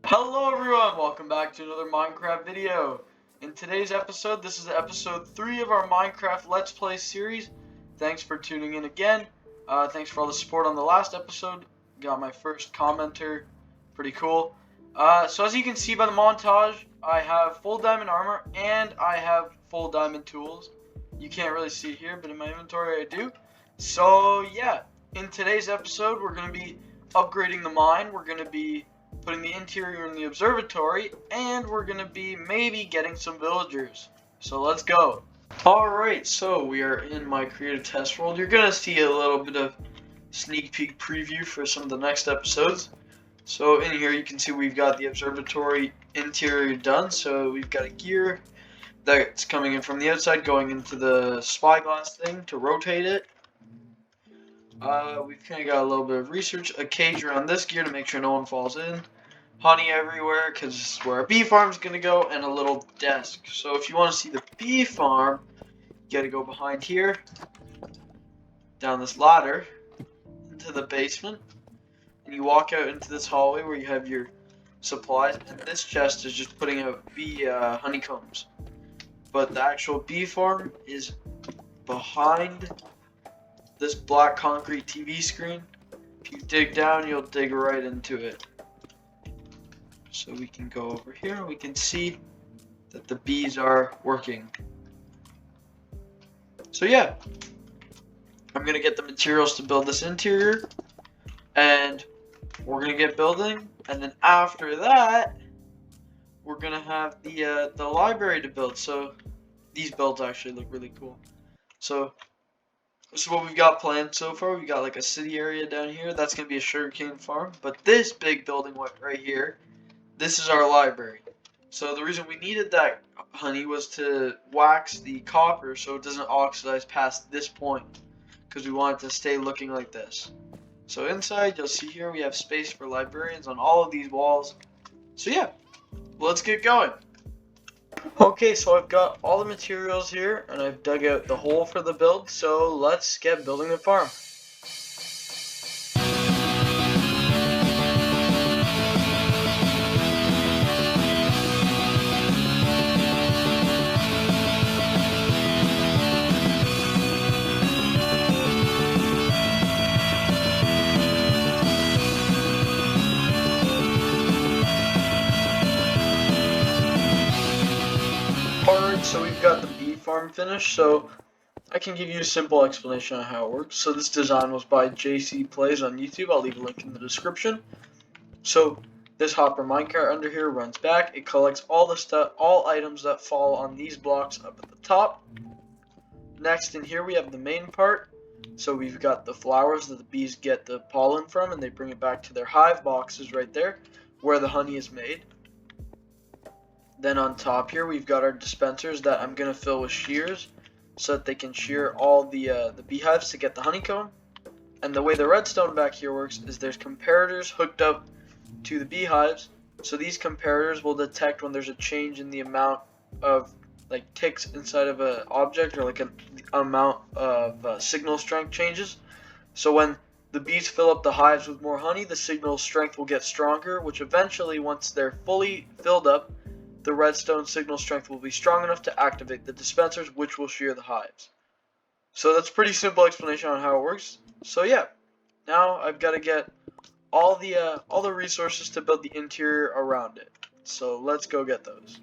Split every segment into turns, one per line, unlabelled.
Hello everyone, welcome back to another Minecraft video. In today's episode, this is episode 3 of our Minecraft Let's Play series. Thanks for tuning in again. Thanks for all the support on the last episode. Got my first commenter. Pretty cool. So as you can see by the montage, I have full diamond armor and I have full diamond tools. You can't really see it here, but in my inventory I do. So yeah, in today's episode we're going to be upgrading the mine. We're going to be putting the interior in the observatory, and we're gonna be maybe getting some villagers. So let's go. Alright, so we are in my creative test world. You're gonna see a little bit of sneak peek preview for some of the next episodes. So in here you can see we've got the observatory interior done. So we've got a gear that's coming in from the outside, going into the spyglass thing to rotate it. We've kind of got a little bit of research, a cage around this gear to make sure no one falls in, honey everywhere because this is where our bee farm's going to go, and a little desk. So if you want to see the bee farm, you got to go behind here, down this ladder, into the basement, and you walk out into this hallway where you have your supplies, and this chest is just putting out bee honeycombs. But the actual bee farm is behind this black concrete TV screen. If you dig down, you'll dig right into it. So we can go over here and we can see that the bees are working. So yeah, I'm gonna get the materials to build this interior, and we're gonna get building, and then after that we're gonna have the library to build. So these builds actually look really cool. So this is what we've got planned so far. We've got like a city area down here. That's going to be a sugarcane farm. But this big building right here, this is our library. So the reason we needed that honey was to wax the copper so it doesn't oxidize past this point, because we want it to stay looking like this. So inside, you'll see here we have space for librarians on all of these walls. So yeah, let's get going. Okay, so I've got all the materials here, and I've dug out the hole for the build, so let's get building the farm. Alright, so we've got the bee farm finished, so I can give you a simple explanation on how it works. So this design was by JC Plays on YouTube. I'll leave a link in the description. So this hopper minecart under here runs back. It collects all the stuff, all items that fall on these blocks up at the top. Next in here we have the main part. So we've got the flowers that the bees get the pollen from, and they bring it back to their hive boxes right there where the honey is made. Then on top here we've got our dispensers that I'm going to fill with shears so that they can shear all the beehives to get the honeycomb. And the way the redstone back here works is there's comparators hooked up to the beehives. So these comparators will detect when there's a change in the amount of like ticks inside of an object, or like an amount of signal strength changes. So when the bees fill up the hives with more honey, the signal strength will get stronger, which eventually, once they're fully filled up, the redstone signal strength will be strong enough to activate the dispensers, which will shear the hives. So that's a pretty simple explanation on how it works. So yeah, now I've got to get all the resources to build the interior around it. So let's go get those.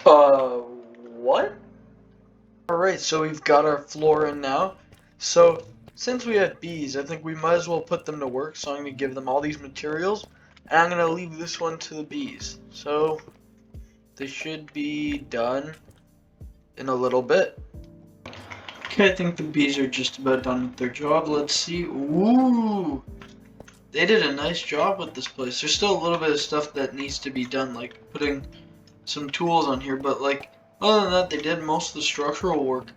What? Alright, so we've got our floor in now. So since we have bees, I think we might as well put them to work. So I'm going to give them all these materials, and I'm going to leave this one to the bees. So they should be done in a little bit. Okay, I think the bees are just about done with their job. Let's see. Ooh! They did a nice job with this place. There's still a little bit of stuff that needs to be done, like putting some tools on here, but like other than that, they did most of the structural work.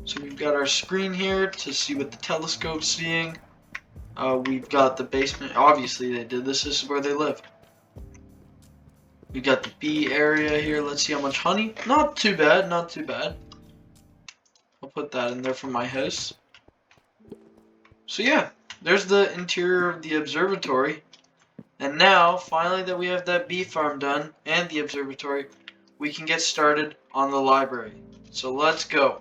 So we've got our screen here to see what the telescope's seeing. We've got the basement. Obviously they did this. This is where they live. We got the bee area here. Let's see how much honey. Not too bad, not too bad. I'll put that in there for my house. So yeah, there's the interior of the observatory. And now, finally that we have that bee farm done and the observatory, we can get started on the library. So let's go.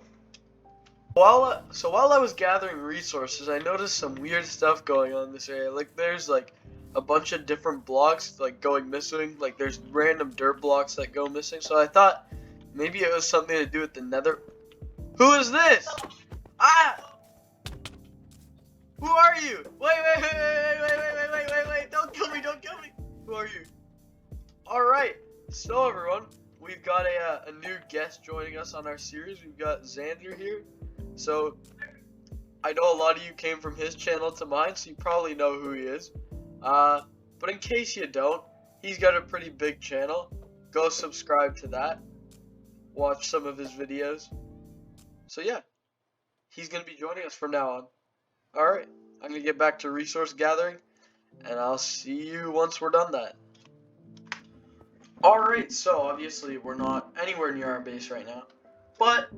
While I was gathering resources, I noticed some weird stuff going on in this area. Like there's like a bunch of different blocks like going missing. Like there's random dirt blocks that go missing. So I thought maybe it was something to do with the nether. Who is this? Ah! Who are you? Wait. Don't kill me, don't kill me. Who are you? Alright, so everyone, we've got a new guest joining us on our series. We've got Xander here. So, I know a lot of you came from his channel to mine, so you probably know who he is. But in case you don't, he's got a pretty big channel. Go subscribe to that. Watch some of his videos. So yeah, he's going to be joining us from now on. Alright, I'm going to get back to resource gathering, and I'll see you once we're done that. Alright, so obviously we're not anywhere near our base right now, but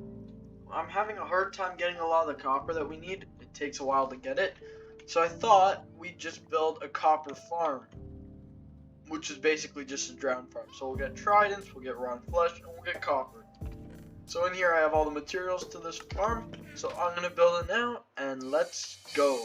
I'm having a hard time getting a lot of the copper that we need. It takes a while to get it. So I thought we'd just build a copper farm, which is basically just a drowned farm. So we'll get tridents, we'll get raw flesh, and we'll get copper. So in here I have all the materials to this farm. So I'm going to build it now, and let's go.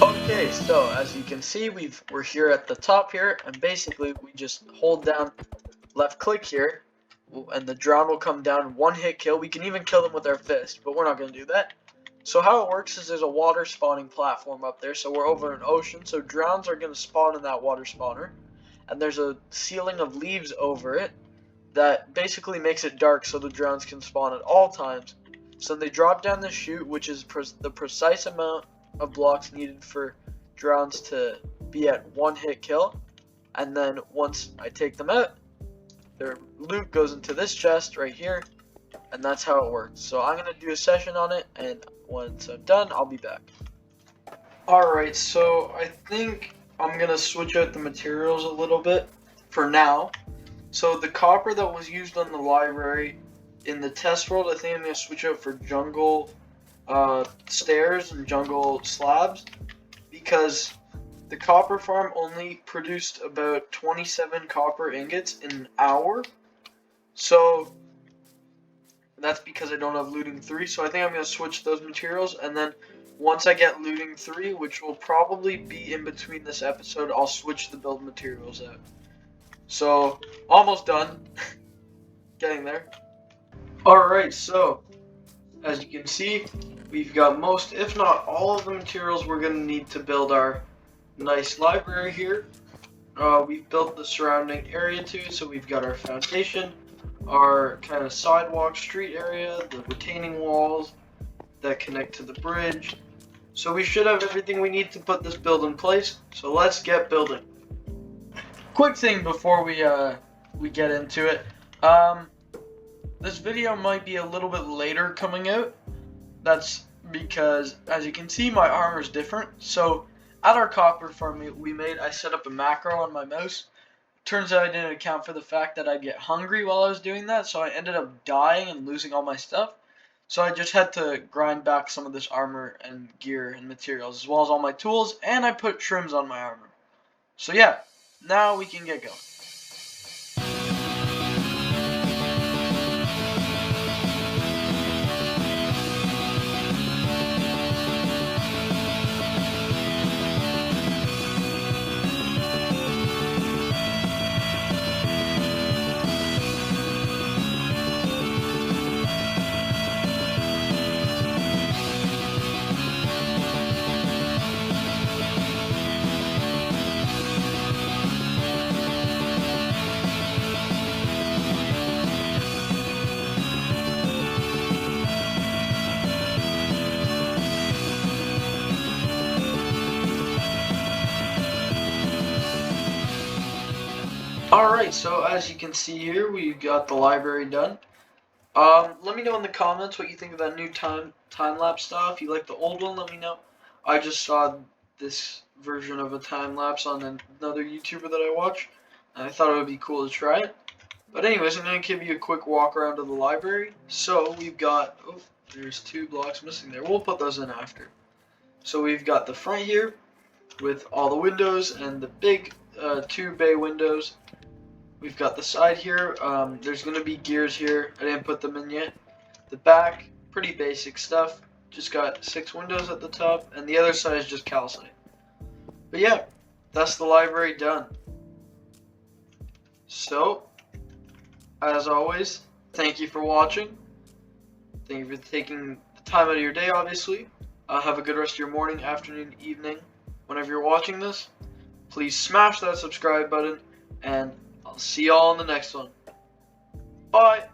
Okay, so as you can see, we're here at the top here, and basically we just hold down left click here, and the drown will come down, one hit kill. We can even kill them with our fist, but we're not going to do that. So how it works is there's a water spawning platform up there, so we're over an ocean, so drowns are going to spawn in that water spawner, and there's a ceiling of leaves over it that basically makes it dark so the drowns can spawn at all times. So they drop down the chute, which is the precise amount of blocks needed for drowns to be at one hit kill, and then once I take them out, their loot goes into this chest right here, and that's how it works. So I'm gonna do a session on it, and once I'm done, I'll be back. Alright, so I think I'm gonna switch out the materials a little bit for now. So the copper that was used on the library in the test world, I think I'm gonna switch out for jungle stairs and jungle slabs, because the copper farm only produced about 27 copper ingots in an hour. So that's because I don't have looting 3. So I think I'm going to switch those materials, and then once I get looting 3, which will probably be in between this episode, I'll switch the build materials out. So almost done. Getting there. Alright, so as you can see, we've got most, if not all, of the materials we're going to need to build our nice library here. We've built the surrounding area too, so we've got our foundation, our kind of sidewalk street area, the retaining walls that connect to the bridge. So we should have everything we need to put this build in place, so let's get building. Quick thing before we get into it. This video might be a little bit later coming out. That's because, as you can see, my armor is different. So at our copper farm I set up a macro on my mouse. Turns out I didn't account for the fact that I'd get hungry while I was doing that, so I ended up dying and losing all my stuff. So I just had to grind back some of this armor and gear and materials, as well as all my tools, and I put trims on my armor. So yeah, now we can get going. Alright, so as you can see here, we got the library done. Let me know in the comments what you think of that new time-lapse style. If you like the old one, let me know. I just saw this version of a time-lapse on another YouTuber that I watch, and I thought it would be cool to try it. But anyways, I'm going to give you a quick walk around of the library. So we've got, oh, there's 2 blocks missing there. We'll put those in after. So we've got the front here with all the windows and the big 2 bay windows. We've got the side here. There's going to be gears here. I didn't put them in yet. The back, pretty basic stuff. Just got 6 windows at the top, and the other side is just calcite. But yeah, that's the library done. So, as always, thank you for watching. Thank you for taking the time out of your day, obviously. Have a good rest of your morning, afternoon, evening, whenever you're watching this. Please smash that subscribe button, and I'll see y'all in the next one. Bye!